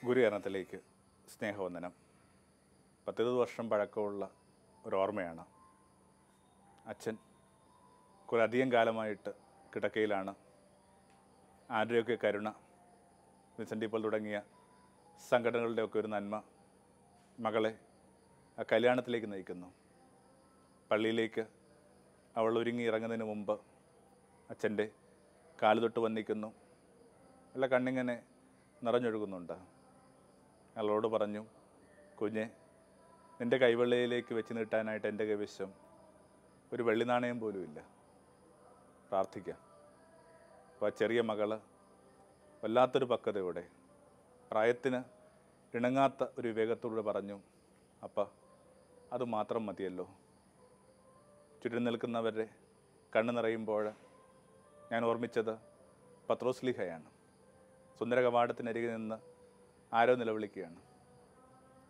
ഗുരുകരണത്തിലേക്ക് സ്നേഹവന്ദനം. 10-20 വർഷം പഴക്കമുള്ള ഒരോർമ്മയാണ്. അച്ഛൻ കുറേ അധികം കാലമായിട്ട് കിടക്കയിലാണ്. ആരുടെയൊക്കെ കരുണ, വിൻസെൻ്റ് പോൾ തുടങ്ങിയ സംഘടനകളുടെയൊക്കെ ഒരു നന്മ മകളെ ആ കല്യാണത്തിലേക്ക് നയിക്കുന്നു. പള്ളിയിലേക്ക് അവൾ ഒരുങ്ങി ഇറങ്ങുന്നതിന് മുമ്പ് അച്ഛൻ്റെ കാല് തൊട്ട് വന്നിക്കുന്നു. അല്ല, കണ്ണിങ്ങനെ നിറഞ്ഞൊഴുകുന്നുണ്ട്. അയാളോട് പറഞ്ഞു, കുഞ്ഞെ, നിൻ്റെ കൈവെള്ളയിലേക്ക് വെച്ച് നീട്ടാനായിട്ട് എൻ്റെ കൈവശം ഒരു വെള്ളി നാണയം പോലും ഇല്ല, പ്രാർത്ഥിക്കാം. അപ്പോൾ ആ ചെറിയ മകള് വല്ലാത്തൊരു പക്വതയോടെ, പ്രായത്തിന് ഇണങ്ങാത്ത ഒരു വിവേകത്തോടെ പറഞ്ഞു, അപ്പ അത് മാത്രം മതിയല്ലോ. ചുറ്റും നിൽക്കുന്നവരുടെ കണ്ണ് നിറയുമ്പോൾ ഞാൻ ഓർമ്മിച്ചത് പത്രോസ്ലീഹയാണ്. സുന്ദര കവാടത്തിനരികിൽ നിന്ന് ആരോ നിലവിളിക്കുകയാണ്,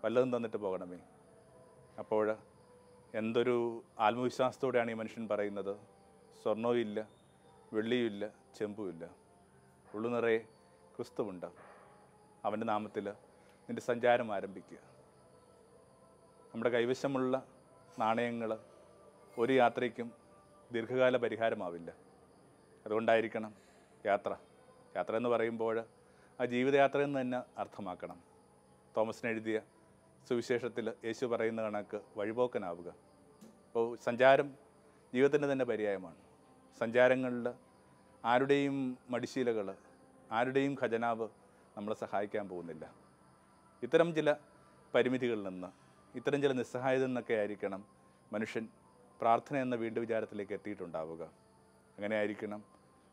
വല്ലതും തന്നിട്ട് പോകണമേ. അപ്പോൾ എന്തൊരു ആത്മവിശ്വാസത്തോടെയാണ് ഈ മനുഷ്യൻ പറയുന്നത്, സ്വർണവും ഇല്ല, വെള്ളിയും ഇല്ല, ചെമ്പും ഇല്ല, ഉള്ളു നിറയെ ക്രിസ്തുവുണ്ട്. അവൻ്റെ നാമത്തിൽ നിൻ്റെ സഞ്ചാരം ആരംഭിക്കുക. നമ്മുടെ കൈവശമുള്ള നാണയങ്ങൾ ഒരു യാത്രയ്ക്കും ദീർഘകാല പരിഹാരമാവില്ല. അതുകൊണ്ടായിരിക്കണം യാത്ര എന്ന് പറയുമ്പോൾ ആ ജീവിതയാത്ര എന്ന് തന്നെ അർത്ഥമാക്കണം. തോമസിന് എഴുതിയ സുവിശേഷത്തിൽ യേശു പറയുന്ന കണക്ക് വഴിപോക്കനാവുക. അപ്പോൾ സഞ്ചാരം ജീവിതത്തിൻ്റെ തന്നെ പര്യായമാണ്. സഞ്ചാരങ്ങളിൽ ആരുടെയും മടിശീലകൾ, ആരുടെയും ഖജനാവ് നമ്മളെ സഹായിക്കാൻ പോകുന്നില്ല. ഇത്തരം ചില പരിമിതികളിൽ നിന്ന്, ഇത്തരം ചില നിസ്സഹായതയിൽ നിന്നൊക്കെ ആയിരിക്കണം മനുഷ്യൻ പ്രാർത്ഥന എന്ന വീണ്ടും വിചാരത്തിലേക്ക് എത്തിയിട്ടുണ്ടാവുക. അങ്ങനെ ആയിരിക്കണം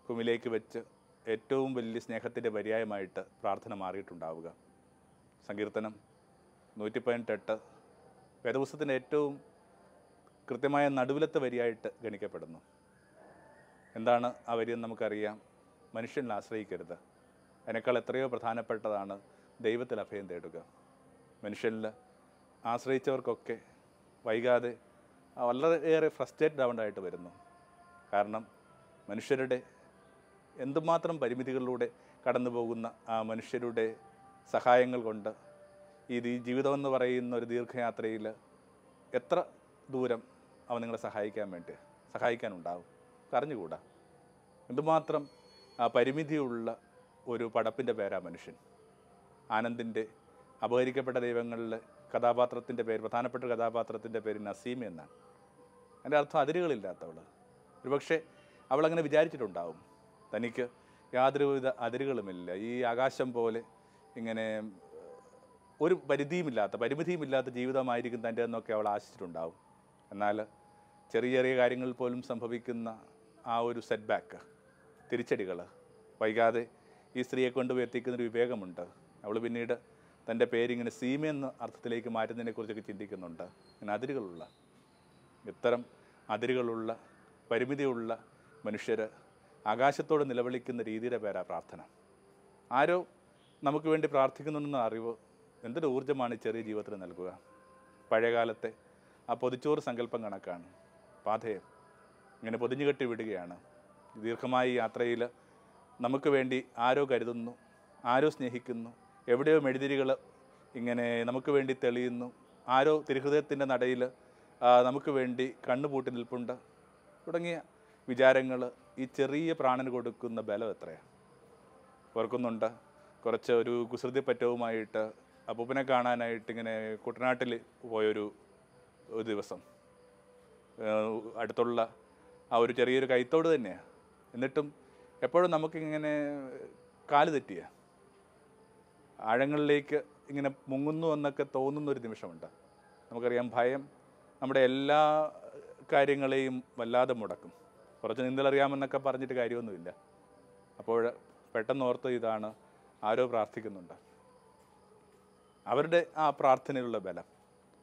ഭൂമിയിലേക്ക് വെച്ച് ഏറ്റവും വലിയ സ്നേഹത്തിൻ്റെ പര്യായമായിട്ട് പ്രാർത്ഥന മാറിയിട്ടുണ്ടാവുക. സങ്കീർത്തനം 118 വേദപുസ്തകത്തിൻ്റെ ഏറ്റവും കൃത്യമായ നടുവിലത്തെ വരിയായിട്ട് ഗണിക്കപ്പെടുന്നു. എന്താണ് ആ വരിയെന്ന് നമുക്കറിയാം. മനുഷ്യനിൽ ആശ്രയിക്കരുത്, അതിനേക്കാൾ എത്രയോ പ്രധാനപ്പെട്ടതാണ് ദൈവത്തിൽ അഭയം തേടുക. മനുഷ്യനിൽ ആശ്രയിച്ചവർക്കൊക്കെ വൈകാതെ വളരെയേറെ ഫ്രസ്ട്രേറ്റഡ് ആവേണ്ടതായിട്ട് വരുന്നു. കാരണം മനുഷ്യരുടെ എന്തുമാത്രം പരിമിതികളിലൂടെ കടന്നു പോകുന്ന ആ മനുഷ്യരുടെ സഹായങ്ങൾ കൊണ്ട് ഈ ജീവിതമെന്ന് പറയുന്ന ഒരു ദീർഘയാത്രയിൽ എത്ര ദൂരം അവൻ നിങ്ങളെ സഹായിക്കാനുണ്ടാവും, അറിഞ്ഞുകൂടാ. എന്തുമാത്രം പരിമിതിയുള്ള ഒരു പടപ്പിൻ്റെ പേരാ മനുഷ്യൻ. ആനന്ദിൻ്റെ അപഹരിക്കപ്പെട്ട ദൈവങ്ങളിലെ കഥാപാത്രത്തിൻ്റെ പേര്, പ്രധാനപ്പെട്ട കഥാപാത്രത്തിൻ്റെ പേര് നസീമ എന്നാണ്. അതിൻ്റെ അർത്ഥം അതിരുകളില്ലാത്തവൾ. ഒരുപക്ഷെ അവളങ്ങനെ വിചാരിച്ചിട്ടുണ്ടാവും, തനിക്ക് യാതൊരുവിധ അതിരുകളുമില്ല, ഈ ആകാശം പോലെ ഇങ്ങനെ ഒരു പരിമിതിയുമില്ലാത്ത ജീവിതമായിരിക്കും തൻ്റെ എന്നൊക്കെ അവൾ ആശിച്ചിട്ടുണ്ടാവും. എന്നാൽ ചെറിയ ചെറിയ കാര്യങ്ങളിൽ പോലും സംഭവിക്കുന്ന ആ ഒരു സെറ്റ് ബാക്ക്, തിരിച്ചടികൾ വൈകാതെ ഈ സ്ത്രീയെ കൊണ്ടുപോയി എത്തിക്കുന്നൊരു വിവേകമുണ്ട്. അവൾ പിന്നീട് തൻ്റെ പേരിങ്ങനെ സീമ എന്ന അർത്ഥത്തിലേക്ക് മാറ്റുന്നതിനെക്കുറിച്ചൊക്കെ ചിന്തിക്കുന്നുണ്ട്. ഇങ്ങനെ ഇത്തരം അതിരുകളുള്ള പരിമിതിയുള്ള മനുഷ്യർ ആകാശത്തോട് നിലവിളിക്കുന്ന രീതിയുടെ പേരാ പ്രാർത്ഥന. ആരോ നമുക്ക് വേണ്ടി പ്രാർത്ഥിക്കുന്നുണ്ടെന്ന അറിവ് എന്തൊരു ഊർജ്ജമാണ് ഈ ചെറിയ ജീവിതത്തിൽ നൽകുക. പഴയകാലത്തെ ആ പൊതിച്ചോറ് സങ്കല്പം കണക്കാണ്. പാഥേയം ഇങ്ങനെ പൊതിഞ്ഞു കെട്ടി വിടുകയാണ്. ദീർഘമായ യാത്രയിൽ നമുക്ക് വേണ്ടി ആരോ കരുതുന്നു, ആരോ സ്നേഹിക്കുന്നു, എവിടെയോ മെഴുതിരികൾ ഇങ്ങനെ നമുക്ക് വേണ്ടി തെളിയുന്നു, ആരോ തിരുഹൃദയത്തിൻ്റെ നടയിൽ നമുക്ക് വേണ്ടി കണ്ണുപൂട്ടി നിൽപ്പുണ്ട് തുടങ്ങിയ വിചാരങ്ങൾ ഈ ചെറിയ പ്രാണന് കൊടുക്കുന്ന ബലം എത്രയാണ്. ഓർക്കുന്നുണ്ട്, കുറച്ച് ഒരു കുസൃതിപ്പറ്റവുമായിട്ട് അപ്പൂപ്പനെ കാണാനായിട്ട് ഇങ്ങനെ കുട്ടനാട്ടിൽ പോയൊരു ദിവസം, അടുത്തുള്ള ആ ഒരു ചെറിയൊരു കൈത്തോട് തന്നെയാണ്. എന്നിട്ടും എപ്പോഴും നമുക്കിങ്ങനെ കാല് തെറ്റിയ ആഴങ്ങളിലേക്ക് ഇങ്ങനെ മുങ്ങുന്നു എന്നൊക്കെ തോന്നുന്നൊരു നിമിഷമുണ്ട്. നമുക്കറിയാം, ഭയം നമ്മുടെ എല്ലാ കാര്യങ്ങളെയും വല്ലാതെ മുടക്കും. കുറച്ച് നീന്തലറിയാമെന്നൊക്കെ പറഞ്ഞിട്ട് കാര്യമൊന്നുമില്ല. അപ്പോൾ പെട്ടെന്ന് ഓർത്ത് ഇതാണ്, ആരോ പ്രാർത്ഥിക്കുന്നുണ്ട്. അവരുടെ ആ പ്രാർത്ഥനയിലുള്ള ബലം,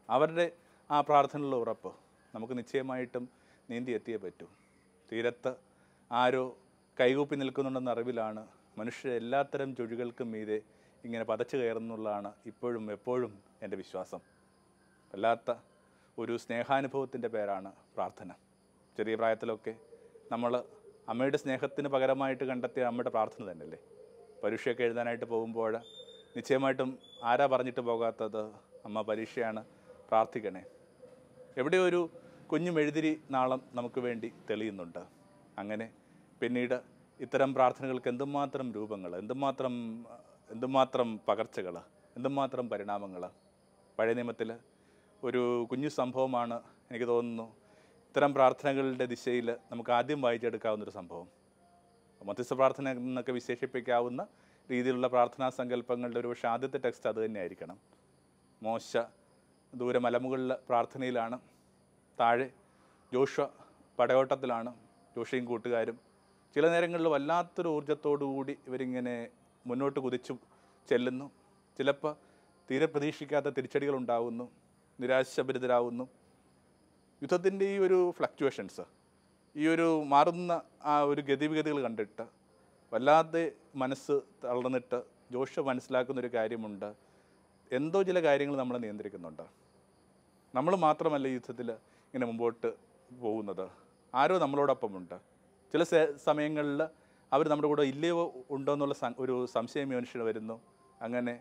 അവരുടെ ആ പ്രാർത്ഥനയിലുള്ള ഉറപ്പ് നമുക്ക് നിശ്ചയമായിട്ടും നീന്തി എത്തിയേ പറ്റൂ. തീരത്ത് ആരോ കൈകൂപ്പി നിൽക്കുന്നുണ്ടെന്ന അറിവിലാണ് മനുഷ്യർ എല്ലാത്തരം ചുഴികൾക്കും മീതെ ഇങ്ങനെ പതച്ചു കയറുന്നുള്ളതാണ് ഇപ്പോഴും എപ്പോഴും എൻ്റെ വിശ്വാസം. വല്ലാത്ത ഒരു സ്നേഹാനുഭവത്തിൻ്റെ പേരാണ് പ്രാർത്ഥന. ചെറിയ പ്രായത്തിലൊക്കെ നമ്മൾ അമ്മയുടെ സ്നേഹത്തിന് പകരമായിട്ട് കണ്ടെത്തിയ അമ്മയുടെ പ്രാർത്ഥന തന്നെയല്ലേ. പരീക്ഷയൊക്കെ എഴുതാനായിട്ട് പോകുമ്പോൾ നിശ്ചയമായിട്ടും ആരാ പറഞ്ഞിട്ട് പോകാത്തത്? അമ്മ പരീക്ഷയാണ്, പ്രാർത്ഥിക്കണേ. എവിടെയോ ഒരു കുഞ്ഞു മെഴുതിരി നാളം നമുക്ക് വേണ്ടി തെളിയുന്നുണ്ട്. അങ്ങനെ പിന്നീട് ഇത്തരം പ്രാർത്ഥനകൾക്ക് എന്തുമാത്രം രൂപങ്ങൾ, എന്തുമാത്രം പകർച്ചകൾ, എന്തുമാത്രം പരിണാമങ്ങൾ. പഴയ നിയമത്തിൽ ഒരു കുഞ്ഞു സംഭവമാണ് എനിക്ക് തോന്നുന്നു ഇത്തരം പ്രാർത്ഥനകളുടെ ദിശയിൽ നമുക്ക് ആദ്യം വായിച്ചെടുക്കാവുന്നൊരു സംഭവം. മധ്യസ്ഥ പ്രാർത്ഥന എന്നൊക്കെ വിശേഷിപ്പിക്കാവുന്ന രീതിയിലുള്ള പ്രാർത്ഥനാ സങ്കല്പങ്ങളുടെ ഒരു പക്ഷേ ആദ്യത്തെ ടെക്സ്റ്റ് അത് തന്നെയായിരിക്കണം. മോശ ദൂരെ മലമുകളിൽ പ്രാർത്ഥനയിലാണ്, താഴെ ജോഷുവ പടയോട്ടത്തിലാണ്. ജോഷയും കൂട്ടുകാരും ചില നേരങ്ങളിൽ വല്ലാത്തൊരു ഊർജ്ജത്തോടുകൂടി ഇവരിങ്ങനെ മുന്നോട്ട് കുതിച്ചു ചെല്ലുന്നു. ചിലപ്പോൾ തീരെ പ്രതീക്ഷിക്കാത്ത തിരിച്ചടികളുണ്ടാകുന്നു, നിരാശഭരിതരാകുന്നു. യുദ്ധത്തിൻ്റെ ഈ ഒരു ഫ്ലക്ച്വേഷൻസ്, ഈ ഒരു മാറുന്ന ആ ഒരു ഗതിവിഗതികൾ കണ്ടിട്ട് വല്ലാതെ മനസ്സ് തളർന്നിട്ട് ജോഷുവ മനസ്സിലാക്കുന്നൊരു കാര്യമുണ്ട്, എന്തോ ചില കാര്യങ്ങൾ നമ്മളെ നിയന്ത്രിക്കുന്നുണ്ട്. നമ്മൾ മാത്രമല്ല ഈ യുദ്ധത്തിൽ ഇങ്ങനെ മുമ്പോട്ട് പോകുന്നത്, ആരോ നമ്മളോടൊപ്പമുണ്ട്. ചില സമയങ്ങളിൽ അവർ നമ്മുടെ കൂടെ ഇല്ലയോ ഉണ്ടോ എന്നുള്ള ഒരു സംശയം മനുഷ്യന് വരുന്നു. അങ്ങനെ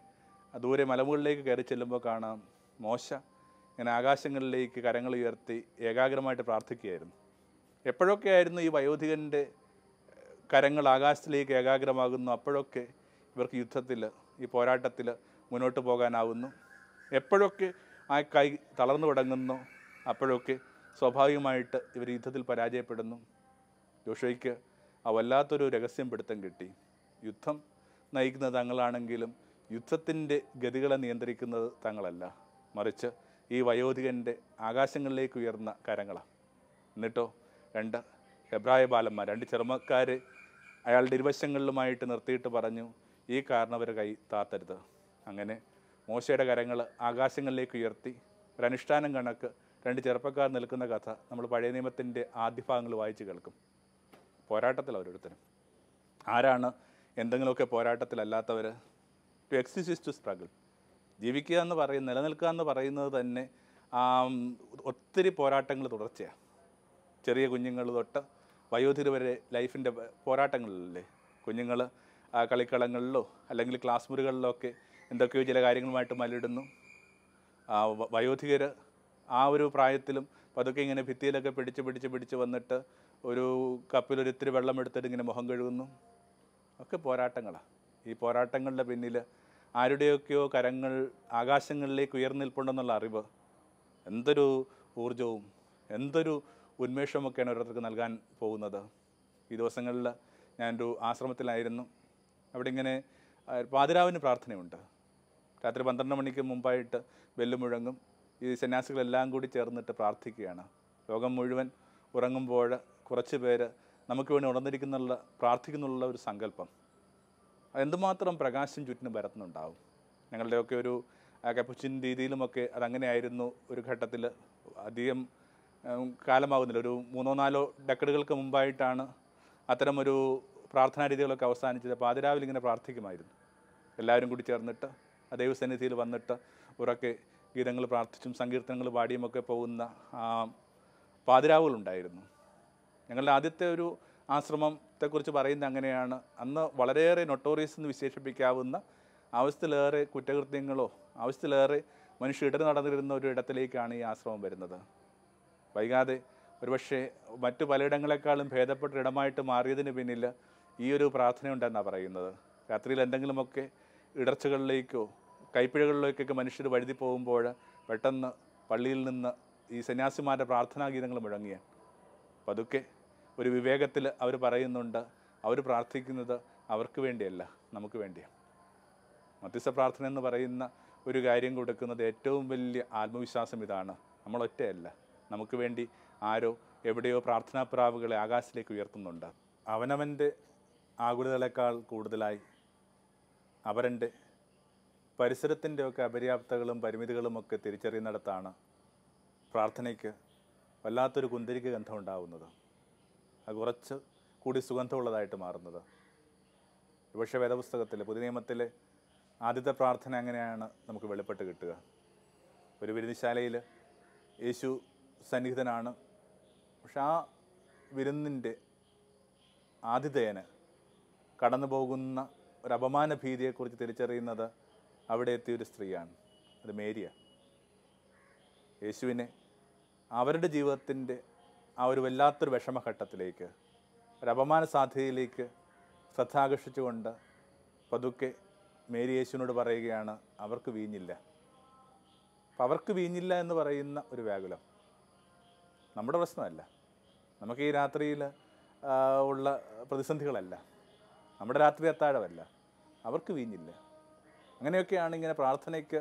ദൂരെ മലമുകളിലേക്ക് കയറി ചെല്ലുമ്പോൾ കാണാം മോശ ഇങ്ങനെ ആകാശങ്ങളിലേക്ക് കരങ്ങൾ ഉയർത്തി ഏകാഗ്രമായിട്ട് പ്രാർത്ഥിക്കുകയായിരുന്നു. എപ്പോഴൊക്കെ ആയിരുന്നു ഈ വയോധികൻ്റെ കരങ്ങൾ ആകാശത്തിലേക്ക് ഏകാഗ്രമാകുന്നു, അപ്പോഴൊക്കെ ഇവർക്ക് യുദ്ധത്തിൽ, ഈ പോരാട്ടത്തിൽ മുന്നോട്ട് പോകാനാവുന്നു. എപ്പോഴൊക്കെ ആ കൈ തളർന്നു തുടങ്ങുന്നു, അപ്പോഴൊക്കെ സ്വാഭാവികമായിട്ട് ഇവർ യുദ്ധത്തിൽ പരാജയപ്പെടുന്നു. ജോഷുവയ്ക്ക് ആ വല്ലാത്തൊരു രഹസ്യം പിടുത്തം കിട്ടി. യുദ്ധം നയിക്കുന്നത് തങ്ങളാണെങ്കിലും യുദ്ധത്തിൻ്റെ ഗതികളെ നിയന്ത്രിക്കുന്നത് തങ്ങളല്ല, മറിച്ച് ഈ വയോധികൻ്റെ ആകാശങ്ങളിലേക്ക് ഉയർന്ന കരങ്ങളാണ്. എന്നിട്ടോ 2 ഹെബ്രായ ബാലന്മാർ, 2 ചെറുമക്കാർ അയാളുടെ ഇരുവശങ്ങളിലുമായിട്ട് നിർത്തിയിട്ട് പറഞ്ഞു, ഈ കാരണവരെ കൈ താത്തരുത്. അങ്ങനെ മോശയുടെ കരങ്ങൾ ആകാശങ്ങളിലേക്ക് ഉയർത്തി ഒരനുഷ്ഠാനം കണക്ക് 2 ചെറുപ്പക്കാർ നിൽക്കുന്ന കഥ നമ്മൾ പഴയ നിയമത്തിൻ്റെ ആദ്യ ഭാഗങ്ങൾ വായിച്ച് കേൾക്കും. പോരാട്ടത്തിൽ ഓരോരുത്തരും ആരാണ് എന്തെങ്കിലുമൊക്കെ പോരാട്ടത്തിലല്ലാത്തവർ? To exist is to struggle. ജീവിക്കുക എന്ന് പറയുന്നത്, നിലനിൽക്കുക എന്ന് പറയുന്നത് തന്നെ ഒത്തിരി പോരാട്ടങ്ങൾ തുടർച്ചയാണ്. ചെറിയ കുഞ്ഞുങ്ങൾ തൊട്ട് വയോധികർ വരെ ലൈഫിൻ്റെ പോരാട്ടങ്ങളിലല്ലേ. കുഞ്ഞുങ്ങൾ കളിക്കളങ്ങളിലോ അല്ലെങ്കിൽ ക്ലാസ് മുറികളിലോ ഒക്കെ എന്തൊക്കെയോ ചില കാര്യങ്ങളുമായിട്ട് മല്ലിടുന്നു. വയോധികർ ആ ഒരു പ്രായത്തിലും പതുക്കെ ഇങ്ങനെ ഭിത്തിയിലൊക്കെ പിടിച്ച് വന്നിട്ട് ഒരു കപ്പിലൊരിത്തിരി വെള്ളം എടുത്തിട്ട് ഇങ്ങനെ മുഖം കഴുകുന്നു. ഒക്കെ പോരാട്ടങ്ങളാണ്. ഈ പോരാട്ടങ്ങളുടെ പിന്നിൽ ആരുടെയൊക്കെയോ കരങ്ങൾ ആകാശങ്ങളിലേക്ക് ഉയർന്നിൽപ്പുണ്ടെന്നുള്ള അറിവ് എന്തൊരു ഊർജവും എന്തൊരു ഉന്മേഷമൊക്കെയാണ് ഓരോരുത്തർക്ക് നൽകാൻ പോകുന്നത്. ഈ ദിവസങ്ങളിൽ ഞാനൊരു ആശ്രമത്തിലായിരുന്നു. അവിടെ ഇങ്ങനെ പാതിരാവിന് പ്രാർത്ഥനയുണ്ട്. രാത്രി 12 മണിക്ക് മുമ്പായിട്ട് ബെല്ല് മുഴങ്ങും. ഈ സന്യാസികളെല്ലാം കൂടി ചേർന്നിട്ട് പ്രാർത്ഥിക്കുകയാണ്. ലോകം മുഴുവൻ ഉറങ്ങുമ്പോൾ കുറച്ച് പേര് നമുക്ക് വേണ്ടി ഉണർന്നിരിക്കുന്നുള്ള പ്രാർത്ഥിക്കുന്നുള്ള ഒരു സങ്കല്പം, എന്തുമാത്രം പ്രകാശം ചുറ്റിനും പരത്തുന്നുണ്ടാവും. ഞങ്ങളുടെയൊക്കെ ഒരു കപ്പുച്ചിൻ രീതിയിലുമൊക്കെ അതങ്ങനെയായിരുന്നു. ഒരു ഘട്ടത്തിൽ അധികം കാലമാകുന്നില്ല, ഒരു 3-4 ഡെക്കഡുകൾക്ക് മുമ്പായിട്ടാണ് അത്തരമൊരു പ്രാർത്ഥനാ രീതികളൊക്കെ അവസാനിച്ചത്. പാതിരാവിൽ ഇങ്ങനെ പ്രാർത്ഥിക്കുമായിരുന്നു. എല്ലാവരും കൂടി ചേർന്നിട്ട് ദൈവസന്നിധിയിൽ വന്നിട്ട് ഉറക്കെ ഗീതങ്ങൾ പ്രാർത്ഥിച്ചും സങ്കീർത്തനങ്ങൾ പാടിയുമൊക്കെ പോകുന്ന പാതിരാവുകളുണ്ടായിരുന്നു. ഞങ്ങളുടെ ആദ്യത്തെ ഒരു ആശ്രമത്തെക്കുറിച്ച് പറയുന്നത് അങ്ങനെയാണ്. അന്ന് വളരെയേറെ നൊട്ടോറിയസ് എന്ന് വിശേഷിപ്പിക്കാവുന്ന, ആവശ്യത്തിലേറെ കുറ്റകൃത്യങ്ങളോ ആവശ്യത്തിലേറെ മനുഷ്യ ഇടർ നടന്നിരുന്ന ഒരു ഇടത്തിലേക്കാണ് ഈ ആശ്രമം വരുന്നത്. വൈകാതെ ഒരുപക്ഷെ മറ്റു പലയിടങ്ങളെക്കാളും ഭേദപ്പെട്ട ഇടമായിട്ട് മാറിയതിന് പിന്നിൽ ഈ ഒരു പ്രാർത്ഥനയുണ്ടെന്നാണ് പറയുന്നത്. രാത്രിയിൽ എന്തെങ്കിലുമൊക്കെ ഇടർച്ചകളിലേക്കോ കൈപ്പിഴകളിലേക്കൊക്കെ മനുഷ്യർ വഴുതി പോകുമ്പോൾ പെട്ടെന്ന് പള്ളിയിൽ നിന്ന് ഈ സന്യാസിമാരുടെ പ്രാർത്ഥനാ ഗീതങ്ങൾ മുഴങ്ങിയ പതുക്കെ ഒരു വിവേകത്തിൽ അവർ പറയുന്നുണ്ട്, അവർ പ്രാർത്ഥിക്കുന്നത് അവർക്ക് വേണ്ടിയല്ല, നമുക്ക് വേണ്ടിയാണ്. മധ്യസ്ഥ പ്രാർത്ഥന എന്ന് പറയുന്ന ഒരു കാര്യം കൊടുക്കുന്നത് ഏറ്റവും വലിയ ആത്മവിശ്വാസം ഇതാണ്. നമ്മളൊറ്റയല്ല, നമുക്ക് വേണ്ടി ആരോ എവിടെയോ പ്രാർത്ഥനാപ്രാവുകളെ ആകാശത്തിലേക്ക് ഉയർത്തുന്നുണ്ട്. അവനവൻ്റെ ആകുലതകളേക്കാൾ കൂടുതലായി അവരൻ്റെ പരിസരത്തിൻ്റെയൊക്കെ അപര്യാപ്തകളും പരിമിതികളുമൊക്കെ തിരിച്ചറിയുന്നിടത്താണ് പ്രാർത്ഥനയ്ക്ക് വല്ലാത്തൊരു കുന്തിരിക്ക ഗന്ധം ഉണ്ടാകുന്നത്. അത് കുറച്ച് കൂടി സുഗന്ധമുള്ളതായിട്ട് മാറുന്നത്. പക്ഷേ വേദപുസ്തകത്തിലെ പുതിയ നിയമത്തിലെ ആദ്യത്തെ പ്രാർത്ഥന അങ്ങനെയാണ് നമുക്ക് വെളിപ്പെട്ട് കിട്ടുക. ഒരു വിരുന്നുശാലയിൽ യേശു സന്നിഹിതനാണ്. പക്ഷെ ആ വിരുന്നിൻ്റെ ആതിഥേയന് കടന്നു പോകുന്ന ഒരു അപമാന ഭീതിയെക്കുറിച്ച് തിരിച്ചറിയുന്നത് അവിടെ എത്തിയൊരു സ്ത്രീയാണ്, അത് മേരിയാണ്. യേശുവിനെ അവരുടെ ജീവിതത്തിൻ്റെ ആ ഒരു വല്ലാത്തൊരു വിഷമഘട്ടത്തിലേക്ക്, ഒരു അപമാന സാധ്യതയിലേക്ക് ശ്രദ്ധാകർഷിച്ചുകൊണ്ട് പതുക്കെ മേരി യേശുവിനോട് പറയുകയാണ്, അവർക്ക് വീഞ്ഞില്ല. അപ്പം അവർക്ക് വീഞ്ഞില്ല എന്ന് പറയുന്ന ഒരു വ്യാകുലം നമ്മുടെ പ്രശ്നമല്ല, നമുക്ക് ഈ രാത്രിയിൽ ഉള്ള പ്രതിസന്ധികളല്ല, നമ്മുടെ രാത്രി അത്താഴമല്ല, അവർക്ക് വീഞ്ഞില്ല. അങ്ങനെയൊക്കെയാണ് ഇങ്ങനെ പ്രാർത്ഥനയ്ക്ക്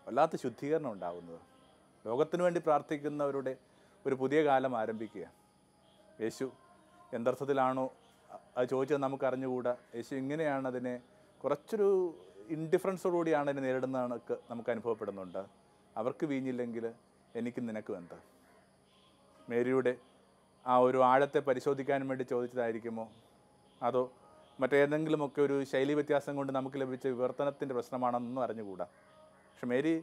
വല്ലാത്ത ശുദ്ധീകരണം ഉണ്ടാകുന്നത്. ലോകത്തിനു വേണ്ടി പ്രാർത്ഥിക്കുന്നവരുടെ ഒരു പുതിയ കാലം ആരംഭിക്കുക. യേശു എന്തർത്ഥത്തിലാണോ അത് ചോദിച്ചത് നമുക്കറിഞ്ഞുകൂടാ. യേശു ഇങ്ങനെയാണ് അതിനെ കുറച്ചൊരു ഇൻഡിഫറൻസോടുകൂടിയാണ് അതിനെ നേരിടുന്നതൊക്കെ നമുക്ക് അനുഭവപ്പെടുന്നുണ്ട്. അവർക്ക് വീഞ്ഞില്ലെങ്കിൽ എനിക്ക് നിനക്കും എന്താ? മേരിയുടെ ആ ഒരു ആഴത്തെ പരിശോധിക്കാൻ വേണ്ടി ചോദിച്ചതായിരിക്കുമോ, അതോ മറ്റേതെങ്കിലുമൊക്കെ ഒരു ശൈലി വ്യത്യാസം കൊണ്ട് നമുക്ക് ലഭിച്ച വിവർത്തനത്തിൻ്റെ പ്രശ്നമാണെന്നൊന്നും അറിഞ്ഞുകൂടാ. പക്ഷെ മേരി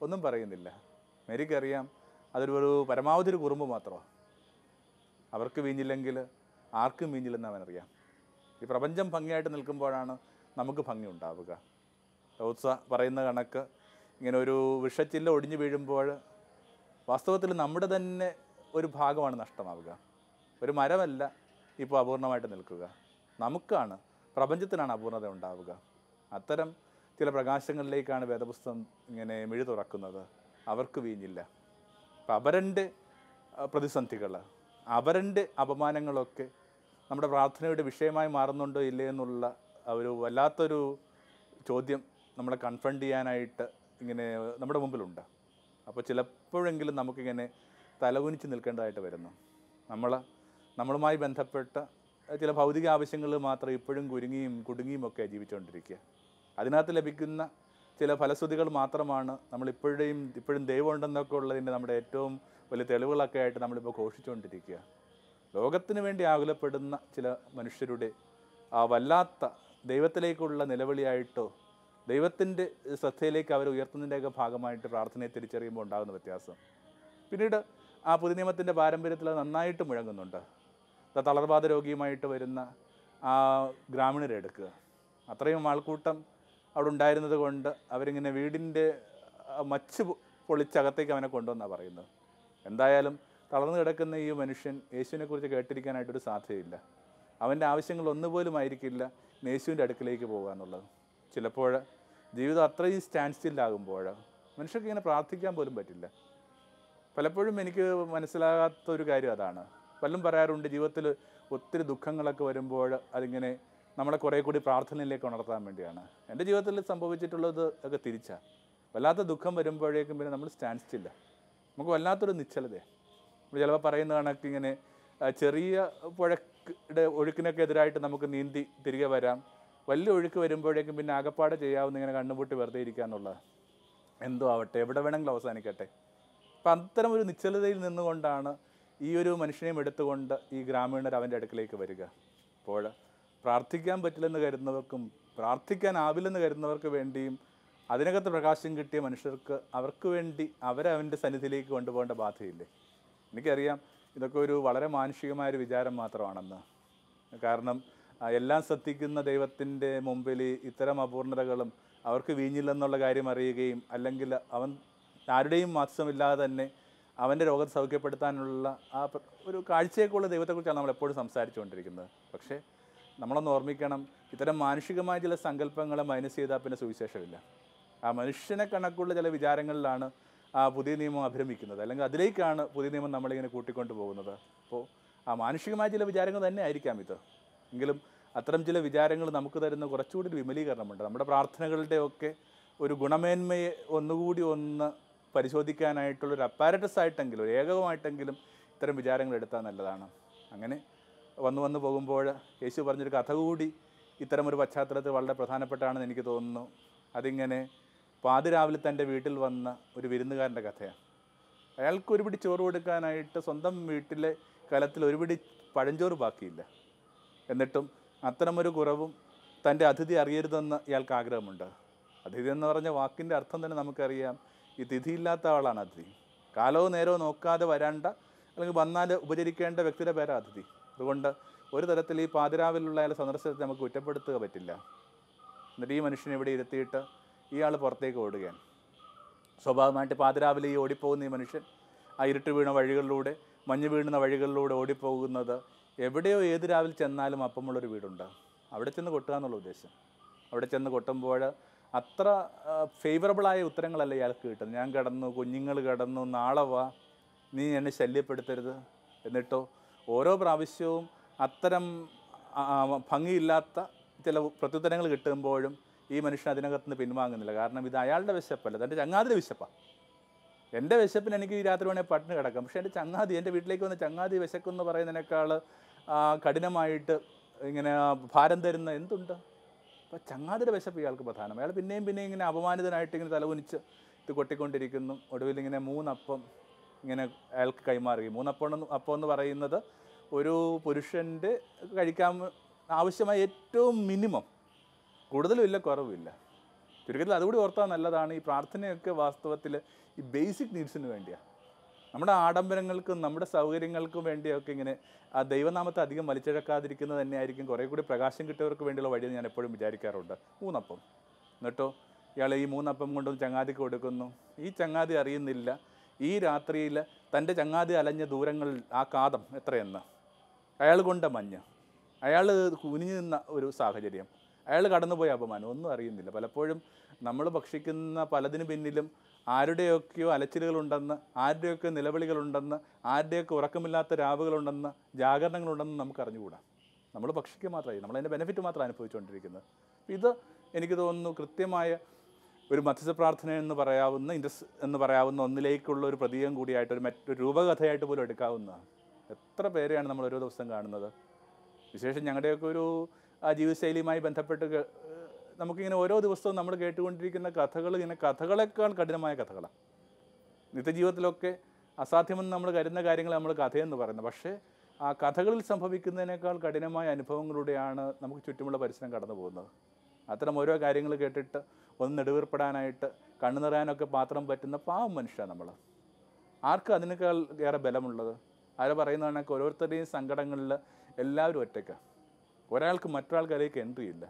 ഒന്നും പറയുന്നില്ല. മേരിക്കറിയാം അതൊരു പരമാവധി ഒരു കുറുമ്പ് മാത്രമാണ്. അവർക്ക് വീഞ്ഞില്ലെങ്കിൽ ആർക്കും വീഞ്ഞില്ലെന്ന് അവനറിയാം. ഈ പ്രപഞ്ചം ഭംഗിയായിട്ട് നിൽക്കുമ്പോഴാണ് നമുക്ക് ഭംഗി ഉണ്ടാവുക. റോസ പറയുന്ന കണക്ക് ഇങ്ങനെ ഒരു വിഷച്ചില്ല ഒടിഞ്ഞു വീഴുമ്പോൾ വാസ്തവത്തിൽ നമ്മുടെ തന്നെ ഒരു ഭാഗമാണ് നഷ്ടമാവുക. ഒരു മരമല്ല ഇപ്പോൾ അപൂർണമായിട്ട് നിൽക്കുക, നമുക്കാണ്, പ്രപഞ്ചത്തിനാണ് അപൂർണത ഉണ്ടാവുക. അത്തരം ചില പ്രകാശങ്ങളിലേക്കാണ് വേദപുസ്തകം ഇങ്ങനെ മിഴി തുറക്കുന്നത്. അവർക്ക് വീഞ്ഞില്ല. അപ്പം അവരൻ്റെ പ്രതിസന്ധികൾ, അവരൻ്റെ അപമാനങ്ങളൊക്കെ നമ്മുടെ പ്രാർത്ഥനയുടെ വിഷയമായി മാറുന്നുണ്ടോ ഇല്ലേ എന്നുള്ള ഒരു വല്ലാത്തൊരു ചോദ്യം നമ്മളെ കൺഫ്രണ്ട് ചെയ്യാനായിട്ട് ഇങ്ങനെ നമ്മുടെ മുമ്പിലുണ്ട്. അപ്പോൾ ചിലപ്പോഴെങ്കിലും നമുക്കിങ്ങനെ തലകുനിച്ച് നിൽക്കേണ്ടതായിട്ട് വരുന്നു. നമ്മളുമായി ബന്ധപ്പെട്ട ചില ഭൗതിക ആവശ്യങ്ങൾ മാത്രം ഇപ്പോഴും കുടുങ്ങിയും ഒക്കെ ജീവിച്ചുകൊണ്ടിരിക്കുക. അതിനകത്ത് ലഭിക്കുന്ന ചില ഫലശ്രുതികൾ മാത്രമാണ് ഇപ്പോഴും ദൈവം ഉണ്ടെന്നൊക്കെ ഉള്ളതിൻ്റെ നമ്മുടെ ഏറ്റവും വലിയ തെളിവുകളൊക്കെ ആയിട്ട് നമ്മളിപ്പോൾ ഘോഷിച്ചുകൊണ്ടിരിക്കുക. ലോകത്തിന് വേണ്ടി ആകുലപ്പെടുന്ന ചില മനുഷ്യരുടെ ആ വല്ലാത്ത ദൈവത്തിലേക്കുള്ള നിലവിളിയായിട്ടോ ദൈവത്തിൻ്റെ ശ്രദ്ധയിലേക്ക് അവർ ഉയർത്തുന്നതിൻ്റെയൊക്കെ ഭാഗമായിട്ട് പ്രാർത്ഥനയെ തിരിച്ചറിയുമ്പോൾ ഉണ്ടാകുന്ന വ്യത്യാസം പിന്നീട് ആ പുതിയ നിയമത്തിൻ്റെ പാരമ്പര്യത്തിൽ അത് നന്നായിട്ട് മുഴങ്ങുന്നുണ്ട്. തളർവാദ രോഗിയുമായിട്ട് വരുന്ന ആ ഗ്രാമീണരെ എടുക്കുക. അത്രയും ആൾക്കൂട്ടം അവിടെ ഉണ്ടായിരുന്നത് കൊണ്ട് അവരിങ്ങനെ വീടിൻ്റെ മച്ച് പൊളിച്ചകത്തേക്ക് അവനെ കൊണ്ടുവന്നാണ് പറയുന്നത്. എന്തായാലും തളർന്നു കിടക്കുന്ന ഈ മനുഷ്യൻ യേശുവിനെക്കുറിച്ച് കേട്ടിരിക്കാനായിട്ടൊരു സാധ്യതയില്ല. അവൻ്റെ ആവശ്യങ്ങൾ ഒന്നുപോലും ആയിരിക്കില്ല യേശുവിൻ്റെ അടുക്കിലേക്ക് പോകുക എന്നുള്ളത്. ചിലപ്പോൾ ജീവിതം അത്രയും സ്റ്റാൻഡ് സ്റ്റില്ലാകുമ്പോൾ മനുഷ്യർക്ക് ഇങ്ങനെ പ്രാർത്ഥിക്കാൻ പോലും പറ്റില്ല. പലപ്പോഴും എനിക്ക് മനസ്സിലാകാത്തൊരു കാര്യം അതാണ്. പലരും പറയാറുണ്ട്, ജീവിതത്തിൽ ഒത്തിരി ദുഃഖങ്ങളൊക്കെ വരുമ്പോൾ അതിങ്ങനെ നമ്മളെ കുറേ കൂടി പ്രാർത്ഥനയിലേക്ക് ഉണർത്താൻ വേണ്ടിയാണ്. എൻ്റെ ജീവിതത്തിൽ സംഭവിച്ചിട്ടുള്ളത് ഒക്കെ തിരിച്ചാണ്. വല്ലാത്ത ദുഃഖം വരുമ്പോഴേക്കും പിന്നെ നമ്മൾ സ്റ്റാൻഡ് സ്റ്റില്ല, നമുക്ക് വല്ലാത്തൊരു നിശ്ചലതയാണ്. ചിലപ്പോൾ പറയുന്ന കണക്ക് ഇങ്ങനെ ചെറിയ പുഴയുടെ ഒഴുക്കിനൊക്കെ എതിരായിട്ട് നമുക്ക് നീന്തി തിരികെ വരാം. വലിയ ഒഴുക്ക് വരുമ്പോഴേക്കും പിന്നെ ആകപ്പാടെ ചെയ്യാവുന്ന ഇങ്ങനെ കണ്ണുപൂട്ടി വെറുതെ ഇരിക്കുക എന്നുള്ളത്. എന്തോ ആവട്ടെ, എവിടെ വേണമെങ്കിലും അവസാനിക്കട്ടെ. അപ്പം അത്തരം ഒരു നിശ്ചലതയിൽ നിന്നുകൊണ്ടാണ് ഈ ഒരു മനുഷ്യനെയും എടുത്തുകൊണ്ട് ഈ ഗ്രാമീണർ അവൻ്റെ അടുക്കിലേക്ക് വരിക. അപ്പോൾ പ്രാർത്ഥിക്കാൻ പറ്റില്ലെന്ന് കരുതുന്നവർക്കും പ്രാർത്ഥിക്കാനാവില്ലെന്ന് കരുതുന്നവർക്ക് വേണ്ടിയും അതിനകത്ത് പ്രകാശം കിട്ടിയ മനുഷ്യർക്ക് അവർക്ക് വേണ്ടി അവരെ അവൻ്റെ സന്നിധിയിലേക്ക് കൊണ്ടുപോകേണ്ട ബാധ്യതയില്ലേ? എനിക്കറിയാം ഇതൊക്കെ ഒരു വളരെ മാനുഷികമായൊരു വിചാരം മാത്രമാണെന്ന്. കാരണം എല്ലാം ശ്രദ്ധിക്കുന്ന ദൈവത്തിൻ്റെ മുമ്പിൽ ഇത്തരം അപൂർണതകളും അവർക്ക് വീഞ്ഞില്ലെന്നുള്ള കാര്യം അറിയുകയും അല്ലെങ്കിൽ അവൻ ആരുടെയും മാത്സമില്ലാതെ തന്നെ അവൻ്റെ രോഗം സൗഖ്യപ്പെടുത്താനുള്ള ആ ഒരു കാഴ്ചയൊക്കെയുള്ള ദൈവത്തെക്കുറിച്ചാണ് നമ്മളെപ്പോഴും സംസാരിച്ചുകൊണ്ടിരിക്കുന്നത്. പക്ഷേ നമ്മളൊന്ന് ഓർമ്മിക്കണം, ഇത്തരം മാനുഷികമായ ചില സങ്കല്പങ്ങളെ മൈനസ് ചെയ്താൽ പിന്നെ സുവിശേഷമില്ല. ആ മനുഷ്യനെ കണക്കുള്ള ചില വിചാരങ്ങളിലാണ് ആ പുതിയ നിയമം അഭിരമിക്കുന്നത്, അല്ലെങ്കിൽ അതിലേക്കാണ് പുതിയ നിയമം നമ്മളിങ്ങനെ കൂട്ടിക്കൊണ്ടു പോകുന്നത്. അപ്പോൾ ആ മാനുഷികമായ ചില വിചാരങ്ങൾ തന്നെ ആയിരിക്കാം ഇത്. എങ്കിലും അത്തരം ചില വിചാരങ്ങൾ നമുക്ക് തരുന്ന കുറച്ചുകൂടി ഒരു വിമലീകരണമുണ്ട്. നമ്മുടെ പ്രാർത്ഥനകളുടെയൊക്കെ ഒരു ഗുണമേന്മയെ ഒന്നുകൂടി പരിശോധിക്കാനായിട്ടുള്ളൊരു അപ്പാരറ്റസ് ആയിട്ടെങ്കിലും ഒരു ഏകമായിട്ടെങ്കിലും ഇത്തരം വിചാരങ്ങൾ എടുത്താൽ നല്ലതാണ്. അങ്ങനെ വന്നു പോകുമ്പോൾ യേശു പറഞ്ഞൊരു കഥ കൂടി ഇത്തരമൊരു പശ്ചാത്തലത്തിൽ വളരെ പ്രധാനപ്പെട്ടാണെന്ന് എനിക്ക് തോന്നുന്നു. അതിങ്ങനെ പാതിരാവിലെ തൻ്റെ വീട്ടിൽ വന്ന ഒരു വിരുന്നുകാരൻ്റെ കഥയാണ്. അയാൾക്ക് ഒരു പിടി ചോറ് കൊടുക്കാനായിട്ട് സ്വന്തം വീട്ടിലെ കലത്തിൽ ഒരു പിടി പഴഞ്ചോറ് ബാക്കിയില്ല. എന്നിട്ടും അത്തരമൊരു കുറവും തൻ്റെ അതിഥി അറിയരുതെന്ന് ഇയാൾക്ക് ആഗ്രഹമുണ്ട്. അതിഥി എന്ന് പറഞ്ഞ വാക്കിൻ്റെ അർത്ഥം തന്നെ നമുക്കറിയാം, ഈ തിഥിയില്ലാത്ത ആളാണ് അതിഥി. കാലവും നേരവും നോക്കാതെ വരേണ്ട അല്ലെങ്കിൽ വന്നാൽ ഉപചരിക്കേണ്ട വ്യക്തിയുടെ പേരാണ് അതിഥി. അതുകൊണ്ട് ഒരു തരത്തിൽ ഈ പാതിരാവിലുള്ള അയാളെ സന്ദർശനത്തെ നമുക്ക് കുറ്റപ്പെടുത്തുക പറ്റില്ല. എന്നിട്ട് ഈ മനുഷ്യനെ ഇവിടെ ഇരുത്തിയിട്ട് ഇയാൾ പുറത്തേക്ക് ഓടുകയാണ്. സ്വാഭാവികമായിട്ട് പാതിരാവിലെ ഈ ഓടിപ്പോകുന്ന ഈ മനുഷ്യൻ ആ ഇരുട്ട് വീണ വഴികളിലൂടെ, മഞ്ഞ് വീഴുന്ന വഴികളിലൂടെ ഓടിപ്പോകുന്നത് എവിടെയോ ഏത് രാവിലെ ചെന്നാലും അപ്പമുള്ളൊരു വീടുണ്ട്, അവിടെ ചെന്ന് കൊട്ടുക എന്നുള്ള ഉദ്ദേശം. അവിടെ ചെന്ന് കൊട്ടുമ്പോൾ അത്ര ഫേവറബിളായ ഉത്തരങ്ങളല്ല ഇയാൾക്ക് കിട്ടുന്നത്. ഞാൻ കിടന്നു, കുഞ്ഞുങ്ങൾ കിടന്നു, നാളെ വാ, നീ എന്നെ ശല്യപ്പെടുത്തരുത്. എന്നിട്ടോ ഓരോ പ്രാവശ്യവും അത്തരം ഭംഗിയില്ലാത്ത ചില പ്രത്യുത്തരങ്ങൾ കിട്ടുമ്പോഴും ഈ മനുഷ്യൻ അതിനകത്ത് നിന്ന് പിൻവാങ്ങുന്നില്ല. കാരണം ഇത് അയാളുടെ വിശപ്പല്ല, തൻ്റെ ചങ്ങാതിയുടെ വിശപ്പാണ്. എൻ്റെ വിശപ്പിന് എനിക്ക് ഈ രാത്രി വേണേൽ പട്ടിണി കിടക്കാം, പക്ഷേ എൻ്റെ ചങ്ങാതി, എൻ്റെ വീട്ടിലേക്ക് വന്ന് ചങ്ങാതി വിശക്കെന്ന് പറയുന്നതിനേക്കാൾ കഠിനമായിട്ട് ഇങ്ങനെ ഭാരം തരുന്ന എന്തുണ്ട്? അപ്പോൾ ചങ്ങാതിയുടെ വിശപ്പ് ഇയാൾക്ക് പ്രധാനം. അയാൾ പിന്നെയും ഇങ്ങനെ അപമാനിതനായിട്ട് ഇങ്ങനെ തലകുനിച്ച് ഇത് കൊട്ടിക്കൊണ്ടിരിക്കുന്നു. ഒടുവിൽ ഇങ്ങനെ 3 അപ്പം ഇങ്ങനെ അയാൾക്ക് കൈമാറി. 3 അപ്പം എന്ന് പറയുന്നത് ഒരു പുരുഷൻ്റെ കഴിക്കാൻ ആവശ്യമായ ഏറ്റവും മിനിമം, കൂടുതലും ഇല്ല കുറവുമില്ല. ചുരുക്കത്തിൽ അതുകൂടി ഓർത്താൽ നല്ലതാണ്. ഈ പ്രാർത്ഥനയൊക്കെ വാസ്തവത്തിൽ ഈ ബേസിക് നീഡ്സിന് വേണ്ടിയാണ്. നമ്മുടെ ആഡംബരങ്ങൾക്കും നമ്മുടെ സൗകര്യങ്ങൾക്കും വേണ്ടിയൊക്കെ ഇങ്ങനെ ആ ദൈവനാമത്തെ അധികം വലിച്ചിഴക്കാതിരിക്കുന്നത് തന്നെയായിരിക്കും കുറേ കൂടി പ്രകാശം കിട്ടിയവർക്ക് വേണ്ടിയുള്ള വഴിയെന്ന് ഞാൻ എപ്പോഴും വിചാരിക്കാറുണ്ട്. 3 അപ്പം. എന്നിട്ടോ ഇയാൾ ഈ 3 അപ്പം കൊണ്ടും ചങ്ങാതിക്ക് കൊടുക്കുന്നു. ഈ ചങ്ങാതി അറിയുന്നില്ല ഈ രാത്രിയിൽ തൻ്റെ ചങ്ങാതി അലഞ്ഞ ദൂരങ്ങൾ ആ കാതം എത്രയെന്ന്, അയാൾ കൊണ്ട മഞ്ഞ്, അയാൾ കുനിഞ്ഞു നിന്ന ഒരു സാഹചര്യം, അയാൾ കടന്നുപോയ അപമാനം ഒന്നും അറിയുന്നില്ല. പലപ്പോഴും നമ്മൾ ഭക്ഷിക്കുന്ന പലതിനു പിന്നിലും ആരുടെയൊക്കെയോ അലച്ചിലുകളുണ്ടെന്ന്, ആരുടെയൊക്കെ നിലവിളികളുണ്ടെന്ന്, ആരുടെയൊക്കെ ഉറക്കമില്ലാത്ത രാവുകളുണ്ടെന്ന്, ജാഗരണങ്ങളുണ്ടെന്ന് നമുക്ക് അറിഞ്ഞുകൂടാ. നമ്മൾ ഭക്ഷിക്കുക മാത്രമായി, നമ്മളതിൻ്റെ ബെനിഫിറ്റ് മാത്രം അനുഭവിച്ചുകൊണ്ടിരിക്കുന്നത്. ഇത് എനിക്ക് തോന്നുന്നു കൃത്യമായ ഒരു മധ്യസ്ഥ പ്രാർത്ഥന എന്ന് പറയാവുന്ന ഒന്നിലേക്കുള്ള ഒരു പ്രതീകം കൂടിയായിട്ട്, മറ്റൊരു രൂപകഥയായിട്ട് പോലും എടുക്കാവുന്നതാണ്. എത്ര പേരെയാണ് നമ്മൾ ഓരോ ദിവസം കാണുന്നത്. വിശേഷം ഞങ്ങളുടെയൊക്കെ ഒരു ജീവിതശൈലിയുമായി ബന്ധപ്പെട്ട് നമുക്കിങ്ങനെ ഓരോ ദിവസവും നമ്മൾ കേട്ടുകൊണ്ടിരിക്കുന്ന കഥകൾ ഇങ്ങനെ കഥകളെക്കാൾ കഠിനമായ കഥകളാണ്. നിത്യജീവിതത്തിലൊക്കെ അസാധ്യമെന്ന് നമ്മൾ കരുതുന്ന കാര്യങ്ങൾ നമ്മൾ കഥയെന്ന് പറയുന്നത്. പക്ഷേ ആ കഥകളിൽ സംഭവിക്കുന്നതിനേക്കാൾ കഠിനമായ അനുഭവങ്ങളിലൂടെയാണ് നമുക്ക് ചുറ്റുമുള്ള പരിസരം കടന്നു പോകുന്നത്. അത്തരം ഓരോ കാര്യങ്ങൾ കേട്ടിട്ട് ഒന്ന് നെടുവീർപ്പെടാനായിട്ട് കണ്ണു നിറയാനൊക്കെ പാത്രം പറ്റുന്ന പാവം മനുഷ്യരാണ് നമ്മൾ. ആർക്കും അതിനേക്കാൾ ഏറെ ബലമുള്ളത്? ആര് പറയുന്ന കണക്ക് ഓരോരുത്തരുടെയും സങ്കടങ്ങളിൽ എല്ലാവരും ഒറ്റയ്ക്കാണ്. ഒരാൾക്ക് മറ്റൊരാൾക്കതിലേക്ക് എൻട്രി ഇല്ല.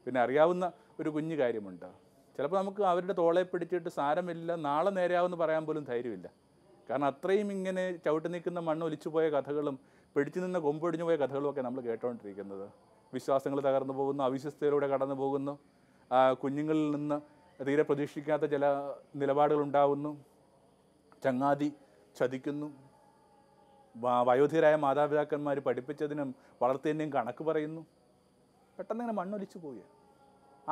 പിന്നെ അറിയാവുന്ന ഒരു കുഞ്ഞു കാര്യമുണ്ട്. ചിലപ്പോൾ നമുക്ക് അവരുടെ തോളെ പിടിച്ചിട്ട് സാരമില്ല, നാളെ നേരെയാവുമെന്ന് പറയാൻ പോലും ധൈര്യമില്ല. കാരണം അത്രയും ഇങ്ങനെ ചവിട്ടി നിൽക്കുന്ന മണ്ണ് ഒലിച്ചു പോയ കഥകളും പിടിച്ചു നിന്ന് കൊമ്പൊടിഞ്ഞു പോയ കഥകളുമൊക്കെ നമ്മൾ കേട്ടുകൊണ്ടിരിക്കുന്നത്. വിശ്വാസങ്ങൾ തകർന്നു പോകുന്നു, അവിശ്വസ്തയിലൂടെ കടന്നു പോകുന്നു, കുഞ്ഞുങ്ങളിൽ നിന്ന് തീരെ പ്രതീക്ഷിക്കാത്ത ചില നിലപാടുകളുണ്ടാവുന്നു, ചങ്ങാതി ചതിക്കുന്നു, വയോധികരായ മാതാപിതാക്കന്മാർ പഠിപ്പിച്ചതിനും വളർത്തിയതിൻ്റെയും കണക്ക് പറയുന്നു. പെട്ടെന്ന് ഇങ്ങനെ മണ്ണൊലിച്ചു പോയി.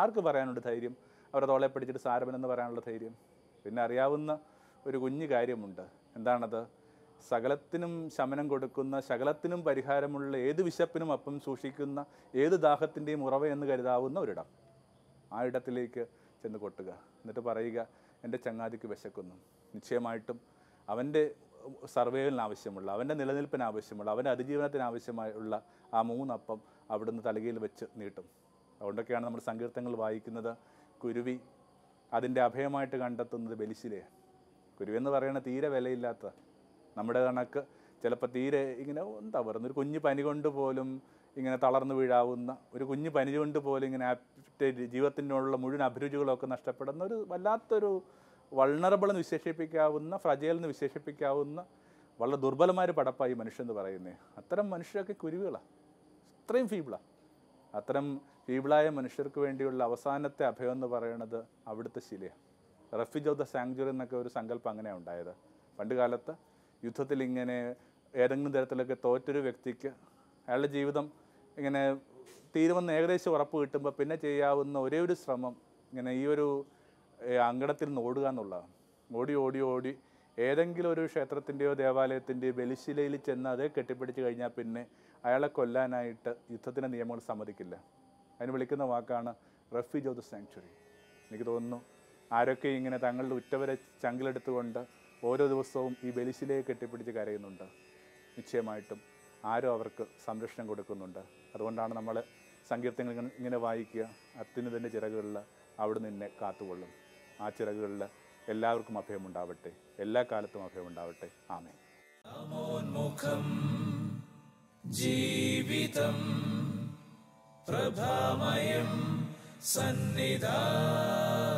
ആർക്ക് പറയാനുണ്ട് ധൈര്യം? അവരെ തോളെ പിടിച്ചിട്ട് സാരമെന്ന് പറയാനുള്ള ധൈര്യം? പിന്നെ അറിയാവുന്ന ഒരു കുഞ്ഞു കാര്യമുണ്ട്. എന്താണത്? സകലത്തിനും ശമനം കൊടുക്കുന്ന, സകലത്തിനും പരിഹാരമുള്ള, ഏത് വിശപ്പിനും അപ്പം സൂക്ഷിക്കുന്ന, ഏത് ദാഹത്തിൻ്റെയും ഉറവ എന്ന് കരുതാവുന്ന ഒരിടം. ആ ഇടത്തിലേക്ക് ചെന്ന് കൊട്ടുക. എന്നിട്ട് പറയുക, എൻ്റെ ചങ്ങാതിക്ക് വിശക്കുന്നു. നിശ്ചയമായിട്ടും അവൻ്റെ സർവൈവലിന് ആവശ്യമുള്ള, അവൻ്റെ നിലനിൽപ്പിന് ആവശ്യമുള്ള, അവൻ്റെ അതിജീവനത്തിന് ആവശ്യമായുള്ള ആ 3 അപ്പം അവിടുന്ന് തലകയിൽ വെച്ച് നീട്ടും. അതുകൊണ്ടൊക്കെയാണ് നമ്മൾ സങ്കീർത്തനങ്ങൾ വായിക്കുന്നത്. കുരുവി അതിൻ്റെ അഭയമായിട്ട് കണ്ടെത്തുന്നത് ബലിശിലയാണ്. കുരുവി എന്ന് പറയുന്നത് തീരെ വിലയില്ലാത്ത, നമ്മുടെ കണക്ക് ചിലപ്പോൾ തീരെ ഇങ്ങനെ എന്താ പറയുന്നത്, ഒരു കുഞ്ഞു പനി കൊണ്ട് പോലും ഇങ്ങനെ തളർന്നു വീഴാവുന്ന, ഒരു കുഞ്ഞു പനി കൊണ്ട് പോലും ഇങ്ങനെ ജീവിതത്തിനുള്ള മുഴുവൻ അഭിരുചികളൊക്കെ നഷ്ടപ്പെടുന്ന ഒരു വല്ലാത്തൊരു വൾണറബിൾ എന്ന് വിശേഷിപ്പിക്കാവുന്ന, ഫ്രജൈൽ എന്ന് വിശേഷിപ്പിക്കാവുന്ന വളരെ ദുർബലമായ പടപ്പായി മനുഷ്യൻ പറയുന്നത്. അത്തരം മനുഷ്യരൊക്കെ കുരുവികളാണ്, അത്രയും ഫീബിളാണ്. അത്തരം ഫീബിളായ മനുഷ്യർക്ക് വേണ്ടിയുള്ള അവസാനത്തെ അഭയം എന്ന് പറയുന്നത് അവിടുത്തെ ശിലയാണ്. റെഫ്യൂജ് ഓഫ് ദ സാങ്ച്വറി എന്നൊക്കെ ഒരു സങ്കല്പം അങ്ങനെയാണ് ഉണ്ടായത്. പണ്ട് കാലത്ത് യുദ്ധത്തിൽ ഇങ്ങനെ ഏതെങ്കിലും തരത്തിലൊക്കെ തോറ്റൊരു വ്യക്തിക്ക് അയാളുടെ ജീവിതം ഇങ്ങനെ തീരുമെന്ന് ഏകദേശം ഉറപ്പ് കിട്ടുമ്പോൾ പിന്നെ ചെയ്യാവുന്ന ഒരേ ഒരു ശ്രമം ഇങ്ങനെ ഈ ഒരു അങ്കണത്തിൽ നിന്ന് ഓടുക എന്നുള്ളതാണ്. ഓടി ഓടി ഓടി ഏതെങ്കിലും ഒരു ക്ഷേത്രത്തിൻ്റെയോ ദേവാലയത്തിൻ്റെയോ ബലിശിലയിൽ ചെന്ന് അതേ കെട്ടിപ്പിടിച്ച് കഴിഞ്ഞാൽ പിന്നെ അയാളെ കൊല്ലാനായിട്ട് യുദ്ധത്തിൻ്റെ നിയമങ്ങൾ സമ്മതിക്കില്ല. അതിന് വിളിക്കുന്ന വാക്കാണ് റെഫ്യൂജ് ഓഫ് ദ സാങ്ച്വറി. എനിക്ക് തോന്നുന്നു ആരൊക്കെ ഇങ്ങനെ തങ്ങളുടെ ഉറ്റവരെ ചങ്കിലെടുത്തുകൊണ്ട് ഓരോ ദിവസവും ഈ ബലിശിലയെ കെട്ടിപ്പിടിച്ച് കരയുന്നുണ്ട്, നിശ്ചയമായിട്ടും ആരോ അവർക്ക് സംരക്ഷണം കൊടുക്കുന്നുണ്ട്. അതുകൊണ്ടാണ് നമ്മൾ സങ്കീർത്തനങ്ങൾ ഇങ്ങനെ വായിക്കുക, അത്യുന്നതൻ്റെ ചിറകുകളിൽ അവിടെ നിന്നെ കാത്തുകൊള്ളും. ആ ചിറകുകളിൽ എല്ലാവർക്കും അഭയമുണ്ടാവട്ടെ, എല്ലാ കാലത്തും അഭയമുണ്ടാവട്ടെ. ആമേൻ. ജീവിതം പ്രഭാമയം സന്നിധാനം.